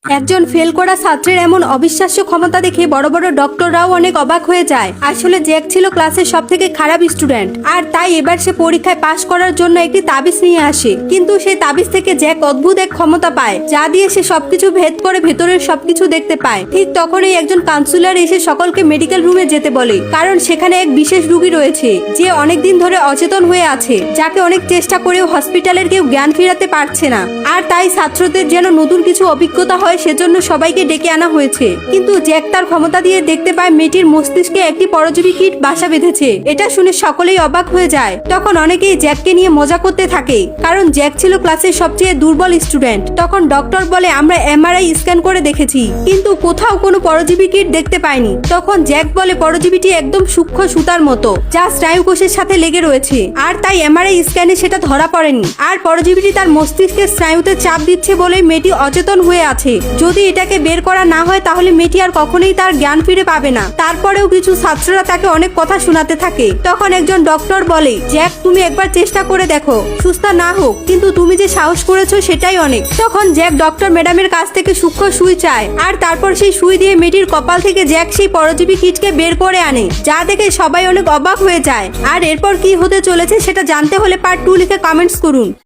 একজন ফেল করা ছাত্রের এমন অবিশ্বাস্য ক্ষমতা দেখে বড় বড় ডক্টররাও অনেক অবাক হয়ে যায়। আসলে জ্যাক ছিল ক্লাসের সব থেকে খারাপ স্টুডেন্ট, আর তাই এবার সে পরীক্ষায় পাশ করার জন্য একটি তাবিজ নিয়ে আসে। কিন্তু সেই তাবিজ থেকে জ্যাক অদ্ভুত এক ক্ষমতা পায়, যা দিয়ে সে সবকিছু ভেদ করে ভেতরের সবকিছু দেখতে পায়। ঠিক তখনই একজন কাউন্সিলর এসে সকলকে মেডিকেল রুমে যেতে বলে, কারণ সেখানে এক বিশেষ রোগী রয়েছে যে অনেকদিন ধরে অচেতন হয়ে আছে, যাকে অনেক চেষ্টা করেও হসপিটালের কেউ জ্ঞান ফেরাতে পারছে না। আর তাই ছাত্রদের যেন নতুন কিছু অভিজ্ঞতা হয়, সেজন্য সবাইকে ডেকে আনা হয়েছে। কিন্তু জ্যাক তার ক্ষমতা দিয়ে দেখতে পায় মেয়েটির মস্তিষ্কে একটি পরজীবী কীট বাসা বেঁধেছে। এটা শুনে সকলেই অবাক হয়ে যায়। তখন অনেকেই জ্যাককে নিয়ে মজা করতে থাকে, কারণ জ্যাক ছিল ক্লাসের সবচেয়ে দুর্বল স্টুডেন্ট। তখন ডক্টর বলে, আমরা এমআরআই স্ক্যান করে দেখেছি, কিন্তু কোথাও কোনো পরজীবী কীট দেখতে পাইনি। তখন জ্যাক বলে, পরজীবীটি একদম সূক্ষ্ম সুতার মতো, যা স্নায়ুকোষের সাথে লেগে রয়েছে, আর তাই এমআরআই স্ক্যানে সেটা ধরা পড়েনি। আর পরজীবীটি তার মস্তিষ্কের স্নায়ুতে চাপ দিচ্ছে বলে মেয়েটি অচেতন হয়ে আছে। যদি এটাকে বের করা না হয়, তাহলে মেয়েটি আর কখনোই তার জ্ঞান ফিরে পাবে না। তারপরেও কিছু ছাত্ররা তাকে অনেক কথা শোনাতে থাকে। তখন একজন ডক্টর বলে, জ্যাক, তুমি একবার চেষ্টা করে দেখো, সুস্থ না হোক, কিন্তু তুমি যে সাহস করেছো সেটাই অনেক। তখন জ্যাক ডক্টর ম্যাডামের কাছ থেকে সূক্ষ্ম সুই চায়, আর তারপর সেই সুই দিয়ে মেয়েটির কপাল থেকে জ্যাক সেই পরজীবী কীটকে বের করে আনে, যা দেখে সবাই অনেক অবাক হয়ে যায়। আর এরপর কি হতে চলেছে সেটা জানতে হলে পার্ট 2 লিখে কমেন্টস করুন।